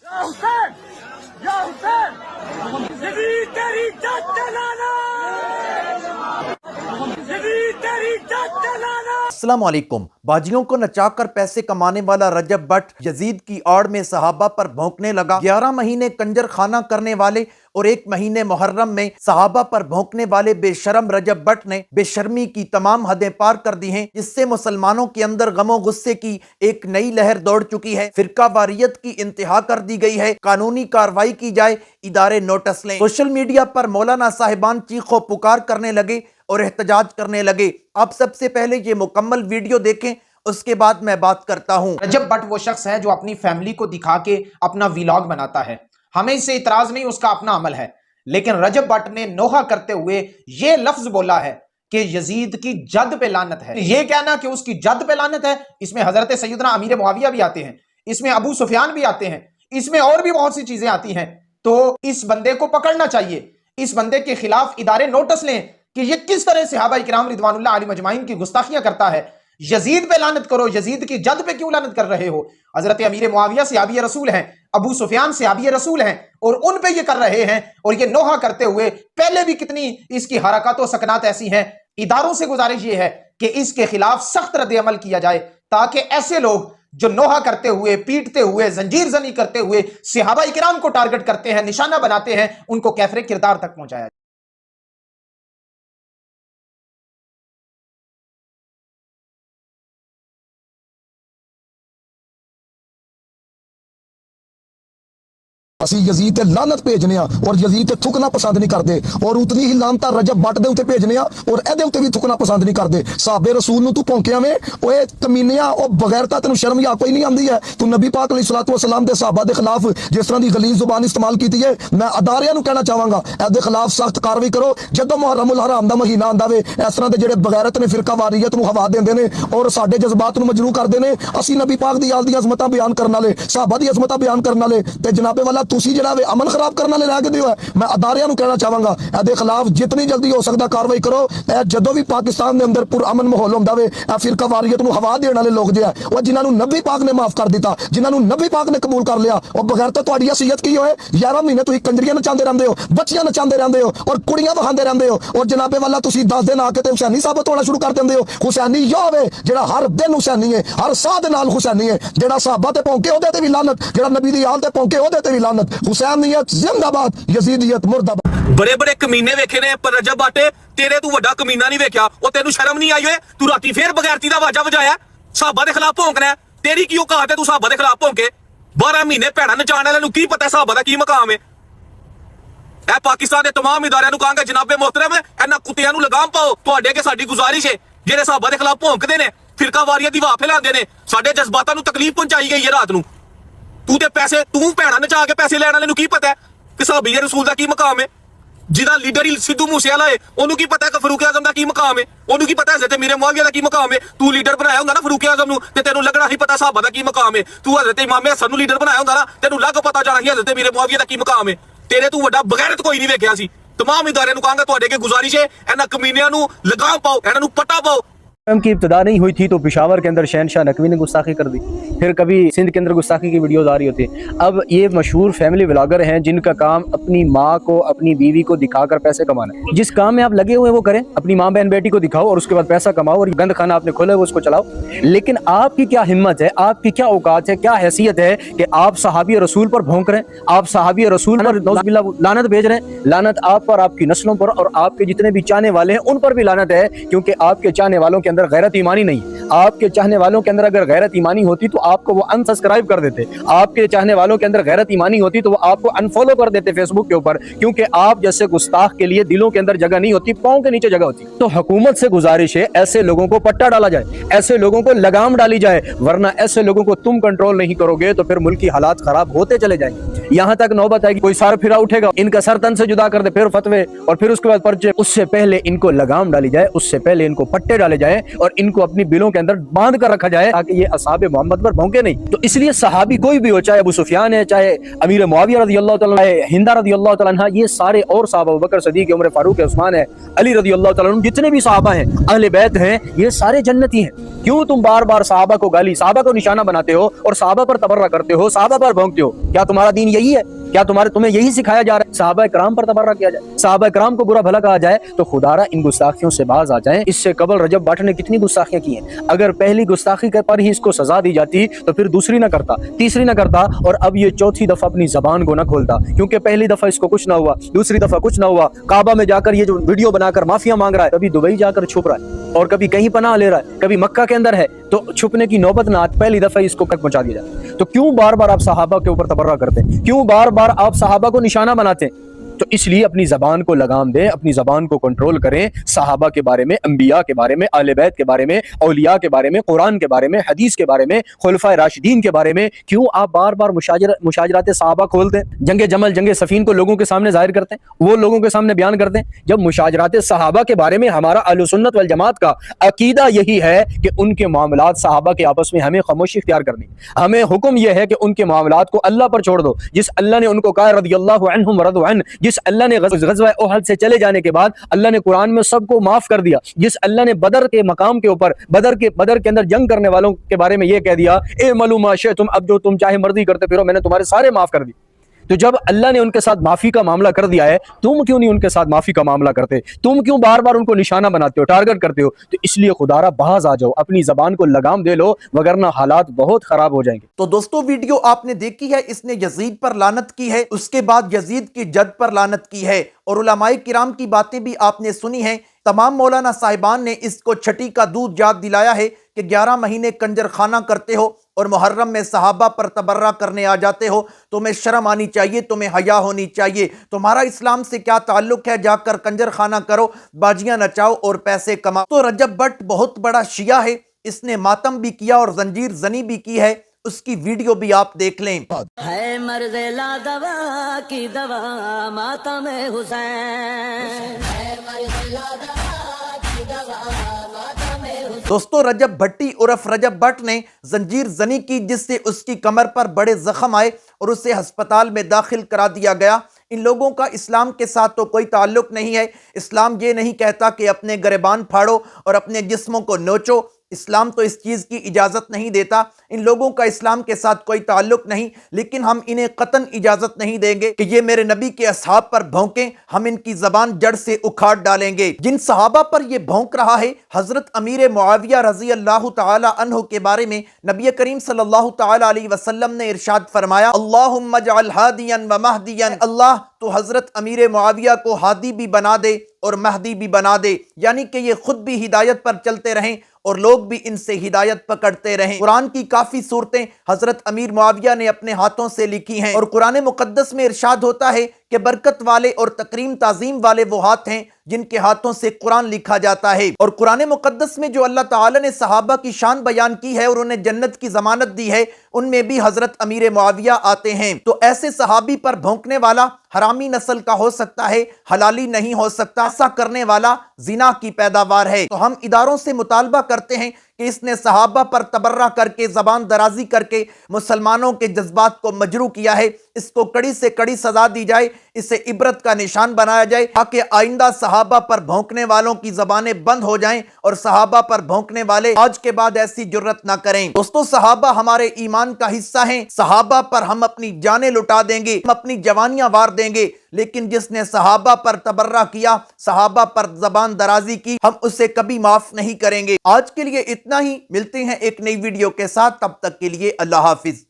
یا حسین یا حسین یزید تیری جد چلانا یزید تیری جد چلانا۔ السلام علیکم۔ باجیوں کو نچا کر پیسے کمانے والا رجب بٹ یزید کی آڑ میں صحابہ پر بھونکنے لگا۔ 11 مہینے کنجر خانہ کرنے والے اور 1 مہینے محرم میں صحابہ پر بھونکنے والے بے شرم رجب بٹ نے بے شرمی کی تمام حدیں پار کر دی ہیں، جس سے مسلمانوں کے اندر غم و غصے کی ایک نئی لہر دوڑ چکی ہے۔ فرقہ واریت کی انتہا کر دی گئی ہے، قانونی کارروائی کی جائے، ادارے نوٹس لیں۔ سوشل میڈیا پر مولانا صاحبان چیخ و پکار کرنے لگے اور احتجاج کرنے لگے۔ آپ سب سے پہلے یہ مکمل ویڈیو دیکھیں، اس کے بعد میں بات کرتا ہوں۔ رجب بٹ وہ شخص ہے جو اپنی فیملی کو دکھا کے اپنا ویلاگ بناتا ہے، ہمیں اس سے اعتراض نہیں، اس کا اپنا عمل ہے، لیکن رجب بٹ نے نوحہ کرتے ہوئے یہ لفظ بولا ہے کہ یزید کی جد پہ لعنت ہے۔ یہ کہنا کہ اس کی جد پہ لعنت ہے، اس میں حضرت سیدنا امیر معاویہ بھی آتے ہیں، اس میں ابو سفیان بھی آتے ہیں، اس میں اور بھی بہت سی چیزیں آتی ہیں۔ تو اس بندے کو پکڑنا چاہیے، اس بندے کے خلاف ادارے نوٹس لیں کہ یہ کس طرح صحابہ کرام رضوان اللہ علیہ مجمعین کی گستاخیاں کرتا ہے۔ یزید پہ لعنت کرو، یزید کی جد پہ کیوں لعنت کر رہے ہو؟ حضرت امیر معاویہ صحابی رسول ہیں، ابو سفیان صحابی رسول ہیں، اور ان پہ یہ کر رہے ہیں، اور یہ نوحہ کرتے ہوئے پہلے بھی کتنی اس کی حرکات و سکنات ایسی ہیں۔ اداروں سے گزارش یہ ہے کہ اس کے خلاف سخت رد عمل کیا جائے، تاکہ ایسے لوگ جو نوحہ کرتے ہوئے، پیٹتے ہوئے، زنجیر زنی کرتے ہوئے صحابہ کرام کو ٹارگٹ کرتے ہیں، نشانہ بناتے ہیں، ان کو کیفر کردار تک پہنچایا جائے۔ اسی یزید تے لعنت بھیجنے اور یزید تے تھکنا پسند نہیں کرتے، اور اتنی ہی لعنت رجب بٹ دے اوتے بھیجنے اور اے دے اوتے بھی تھکنا پسند نہیں کرتے۔ صحابہ رسول نو تو پونکیا میں اوے کمینیا او بغیرتا تینوں شرم یا کوئی نہیں آندی ہے؟ تو نبی پاک علیہ الصلوۃ والسلام دے صحابہ دے خلاف جس طرح دی غلیظ زبان استعمال کیتی ہے، میں اداریاں نو کہنا چاہواں گا اے دے خلاف سخت کاروائی کرو۔ جدوں محرم الحرام دا مہینہ آندا وے، اس طرح دے جڑے بغیرت نے فرقہ واریت نو ہوا دیندے نے اور ساڈے جذبات نو مجروح کردے نے، اسی نبی پاک دی یاد دی عظمتاں بیان کرن والے، صحابہ دی عظمتاں بیان کرن والے تے جناب والا تسی جڑا وے امن خراب کرنا لے کے دیو ہے، میں اداریاں نو کہنا چاہواں گا اے دے خلاف جتنی جلدی ہو سکتا کاروائی کرو۔ اے جدوں بھی پاکستان دے اندر پر امن ماحول ہوندا وے، اے فرقہ واریت نو ہوا دین والے لوگ جے او جنہاں نو نبی پاک نے معاف کر دیتا، جنہاں نو نبی پاک نے قبول کر لیا، او بغیر تو تہاڈی حیثیت کی ہوئے 11 مہینے تسی کنجریاں نچاندے رہندے ہو، بچیاں نچاندے رہندے ہو اور کڑیاں وہاندے رہندے ہو، اور جناب والا تسی 10 دن آ کے تے حسینی ثابت ہونا شروع کر دیندے ہو۔ حسینی یا ہوے جڑا ہر دن حسینی ہے، ہر ساہ دے نال حسینی ہے، جڑا صحابہ تے پونکے اودے تے وی لعنت، جڑا نبی دی آل تے پونکے اودے تے وی لعنت۔ حسینیت زندہ باد، یزیدیت مردہ باد۔ بڑے بڑے کمینے ویکھے نے، پر رجب بٹ تیرے تو وڈا کمینہ نہیں ویکھیا، او تینوں شرم نہیں آئی ہوئے؟ تو راتی پھر بغیرتی دا واجہ وجایا، صحابہ دے خلاف بھونکنا ہے، تیری کی اوقات ہے تو صحابہ دے خلاف بھونکے؟ 12 مہینے بھیڑا نچانے والے نوں کی پتہ ہے صحابہ دا کی مقام ہے؟ اے پاکستان دے تمام ادارے نوں کہاں گا جناب محترم انہاں کتیاں نوں لگام پاؤ، تواڈے کے ساڈی گزارش ہے، جڑے صحابہ دے خلاف بھونکدے نے، فرقہ واریت دی واہ پھیلاندے نے، ساڈے جذباتاں نوں تکلیف پہنچائی گئی ہے رات نوں۔ تو تے پیسے تو بھیڑا نچا کے پیسے لینے والے نوں کی پتہ ہے کہ صحابی رسول دا کی مقام ہے؟ جہاں لیڈر ہی سدھو موسے والا ہے انہوں کی پتا ہے کہ فاروق اعظم دا کی مقام ہے، انہوں کی پتا ہے حضرت امیر معاویہ دا کی مقام ہے۔ تو لیڈر بنایا ہوندا نا فاروق اعظم نو تے تینوں لگنا ہی پتا صحابہ دا کی مقام ہے۔ تو حضرت امام حسن نو لیڈر بنایا ہوندا نا تینوں لگ پتا جانا ہی حضرت امیر معاویہ دا کی مقام ہے۔ تیرے تو وڈا بغیرت کوئی نہیں ویکھیا سی۔ تمام ادارے نو کہاں گا تواڈے کے گزارش ہے انہاں کمینیاں نو لگام پاؤ، انہاں نو پٹا پاؤ۔ کی ابتدا نہیں ہوئی تھی تو پشاور کے اندر شہنشاہ نقوی نے گستاخی کر دی، پھر کبھی سندھ کے اندر گستاخی کی ویڈیوز آ رہی ہوتی ہیں۔ اب یہ مشہور فیملی ولاگر ہیں جن کا کام اپنی ماں کو، اپنی بیوی کو دکھا کر پیسے کمانا ہے۔ جس کام میں آپ لگے ہوئے وہ کریں، اپنی ماں بہن بیٹی کو دکھاؤ اور اس کے بعد پیسہ کماؤ، اور گند خانہ آپ نے کھولا ہے وہ اس کو چلاؤ۔ لیکن آپ کی کیا ہمت ہے، آپ کی کیا اوقات ہے، کیا حیثیت ہے کہ آپ صحابی رسول پر بھونک رہے ہیں، آپ صحابی رسول پر نعوذ باللہ لعنت بھیج رہے ہیں۔ لعنت آپ پر، آپ کی نسلوں پر، اور آپ کے جتنے بھی چاہنے والے ہیں ان پر بھی لعنت ہے، کیونکہ آپ کے چاہنے والوں کے اندر غیرت ایمانی نہیں۔ آپ کے چاہنے والوں کے اندر اگر غیرت ایمانی ہوتی تو آپ کو وہ انسبسکرائب کر دیتے، آپ کے چاہنے والوں کے اندر غیرت ایمانی ہوتی تو وہ آپ کو انفالو کر دیتے فیس بک کے اوپر، کیونکہ آپ جیسے گستاخ کے لیے دلوں کے اندر جگہ نہیں ہوتی، پاؤں کے نیچے جگہ ہوتی۔ تو حکومت سے گزارش ہے ایسے لوگوں کو پٹا ڈالا جائے، ایسے لوگوں کو لگام ڈالی جائے، ورنہ ایسے لوگوں کو تم کنٹرول نہیں کرو گے تو پھر ملکی حالات خراب ہوتے چلے جائیں گے۔ یہاں تک نوبت ہے کہ کوئی سر پھرا اٹھے گا، ان کا سر تن سے جدا کر دے، پھر فتوے اور پھر اس کے بعد پرچے۔ اس سے پہلے ان کو لگام ڈالی جائے، اس سے پہلے ان کو پٹے ڈالے جائیں، اور ان کو اپنی بلوں کے اندر باندھ کر رکھا جائے تاکہ یہ اصحاب محمد پر بھونکے نہیں. تو اس لیے صحابی کوئی بھی ہو، چاہے ابو سفیان ہے، چاہے امیر معاویہ رضی اللہ تعالیٰ عنہ، ہندہ رضی اللہ تعالیٰ عنہ، یہ سارے اور صحابہ ابوبکر صدیق، عمر فاروق، عثمان ہے، علی رضی اللہ تعالیٰ عنہ، جتنے بھی صحابہ ہیں، اہل بیت ہیں، یہ سارے جنتی ہیں. کیوں تم بار بار صحابہ کو گالی، صحابہ کو نشانہ بناتے ہو اور صحابہ پر تبرہ کرتے ہو، صحابہ پر بھونکتے ہو؟ کیا تمہارا دین یہی ہے؟ کیا تمہیں یہی سکھایا جا رہا ہے صحابہ کرام پر تبرہ کیا جائے، صحابہ کرام کو برا بھلا کہا جائے؟ تو خدا را ان گستاخیوں سے باز آ جائیں. اس سے قبل رجب بٹ نے کتنی گستاخیاں کی ہیں. اگر پہلی گستاخی پر ہی اس کو سزا دی جاتی تو پھر دوسری نہ کرتا، تیسری نہ کرتا، اور اب یہ چوتھی دفعہ اپنی زبان کو نہ کھولتا، کیونکہ پہلی دفعہ اس کو کچھ نہ ہوا، دوسری دفعہ کچھ نہ ہوا. کعبہ میں جا کر یہ جو ویڈیو بنا کر معافیاں مانگ رہا ہے، کبھی دبئی جا کر چھپ رہا ہے اور کبھی کہیں پناہ لے رہا ہے، کبھی مکہ کے اندر ہے، تو چھپنے کی نوبت نہ آتی، پہلی دفعہ اس کو تک پہنچا دیا جائے. تو کیوں بار بار آپ صحابہ کے اوپر تبرہ کرتے ہیں؟ کیوں بار بار آپ صحابہ کو نشانہ بناتے ہیں؟ تو اس لیے اپنی زبان کو لگام دیں، اپنی زبان کو کنٹرول کریں. صحابہ کے بارے میں، انبیاء کے بارے میں، اہل بیت کے بارے میں، اولیاء کے بارے میں، قرآن کے بارے میں، حدیث کے بارے میں، خلفائے راشدین کے بارے میں کیوں آپ بار بار مشاجرات صحابہ کھولتے ہیں؟ جنگ جمل، جنگ صفین کو لوگوں کے سامنے ظاہر کرتے ہیں، وہ لوگوں کے سامنے بیان کرتے ہیں. جب مشاجرات صحابہ کے بارے میں ہمارا اہل سنت والجماعت کا عقیدہ یہی ہے کہ ان کے معاملات صحابہ کے آپس میں ہمیں خاموشی اختیار کرنی، ہمیں حکم یہ ہے کہ ان کے معاملات کو اللہ پر چھوڑ دو. جس اللہ نے ان کو کہا رضی اللہ عنہم ورضوا عنہ، جس اللہ نے غزوہ احد سے چلے جانے کے بعد اللہ نے قرآن میں سب کو معاف کر دیا، جس اللہ نے بدر کے مقام کے اوپر بدر کے اندر جنگ کرنے والوں کے بارے میں یہ کہہ دیا اے ملو ما شئتم، اب جو تم چاہے مرضی کرتے پھرو، میں نے تمہارے سارے معاف کر دی. تو جب اللہ نے ان کے ساتھ معافی کا معاملہ کر دیا ہے، تم کیوں نہیں ان کے ساتھ معافی کا معاملہ کرتے؟ تم کیوں بار بار ان کو نشانہ بناتے ہو، ٹارگٹ کرتے ہو؟ تو اس لیے خدا را باز آ جاؤ، اپنی زبان کو لگام دے لو، وگرنہ حالات بہت خراب ہو جائیں گے. تو دوستو ویڈیو آپ نے دیکھی ہے، اس نے یزید پر لعنت کی ہے، اس کے بعد یزید کی جد پر لعنت کی ہے، اور علماء کرام کی باتیں بھی آپ نے سنی ہیں. تمام مولانا صاحبان نے اس کو چھٹی کا دودھ یاد دلایا ہے کہ 11 مہینے کنجر خانہ کرتے ہو اور محرم میں صحابہ پر تبرہ کرنے آ جاتے ہو. تمہیں شرم آنی چاہیے، تمہیں حیا ہونی چاہیے. تمہارا اسلام سے کیا تعلق ہے؟ جا کر کنجر خانہ کرو، باجیاں نچاؤ اور پیسے کماؤ. تو رجب بٹ بہت بڑا شیعہ ہے، اس نے ماتم بھی کیا اور زنجیر زنی بھی کی ہے. اس کی ویڈیو بھی آپ دیکھ لیں. ہے مرض لا دوا کی دوا ماتم حسین، ہے مرض لا دوا کی دوا ماتم حسین. دوستو رجب بھٹی عرف رجب بٹ نے زنجیر زنی کی، جس سے اس کی کمر پر بڑے زخم آئے اور اسے ہسپتال میں داخل کرا دیا گیا. ان لوگوں کا اسلام کے ساتھ تو کوئی تعلق نہیں ہے. اسلام یہ نہیں کہتا کہ اپنے گریبان پھاڑو اور اپنے جسموں کو نوچو. اسلام تو اس چیز کی اجازت نہیں دیتا. ان لوگوں کا اسلام کے ساتھ کوئی تعلق نہیں، لیکن ہم انہیں قطعاً اجازت نہیں دیں گے کہ یہ میرے نبی کے اصحاب پر بھونکیں. ہم ان کی زبان جڑ سے اکھاڑ ڈالیں گے. جن صحابہ پر یہ بھونک رہا ہے، حضرت امیر معاویہ رضی اللہ تعالی عنہ کے بارے میں نبی کریم صلی اللہ تعالی علیہ وسلم نے ارشاد فرمایا اللہم اجعل ہادیا و مہدیا، اللہ تو حضرت امیر معاویہ کو ہادی بھی بنا دے اور مہدی بھی بنا دے، یعنی کہ یہ خود بھی ہدایت پر چلتے رہیں اور لوگ بھی ان سے ہدایت پکڑتے رہیں. قرآن کی کافی صورتیں حضرت امیر معاویہ نے اپنے ہاتھوں سے لکھی ہیں، اور قرآن مقدس میں ارشاد ہوتا ہے کہ برکت والے اور تکریم تعظیم والے وہ ہاتھ ہیں جن کے ہاتھوں سے قرآن لکھا جاتا ہے. اور قرآن مقدس میں جو اللہ تعالی نے صحابہ کی شان بیان کی ہے اور انہیں جنت کی ضمانت دی ہے، ان میں بھی حضرت امیر معاویہ آتے ہیں. تو ایسے صحابی پر بھونکنے والا حرامی نسل کا ہو سکتا ہے، حلالی نہیں ہو سکتا. ایسا کرنے والا زنا کی پیداوار ہے. تو ہم اداروں سے مطالبہ کرتے ہیں کہ اس نے صحابہ پر تبرہ کر کے، زبان درازی کر کے مسلمانوں کے جذبات کو مجروح کیا ہے. اس کو کڑی سے کڑی سزا دی جائے، اسے عبرت کا نشان بنایا جائے، تاکہ آئندہ صحابہ پر بھونکنے والوں کی زبانیں بند ہو جائیں اور صحابہ پر بھونکنے والے آج کے بعد ایسی جرت نہ کریں. دوستو صحابہ ہمارے ایمان کا حصہ ہیں. صحابہ پر ہم اپنی جانیں لٹا دیں گے، ہم اپنی جوانیاں وار دیں گے، لیکن جس نے صحابہ پر تبرہ کیا، صحابہ پر زبان درازی کی، ہم اسے کبھی معاف نہیں کریں گے. آج کے لیے اتنا ہی. ملتے ہیں ایک نئی ویڈیو کے ساتھ، تب تک کے لیے اللہ حافظ.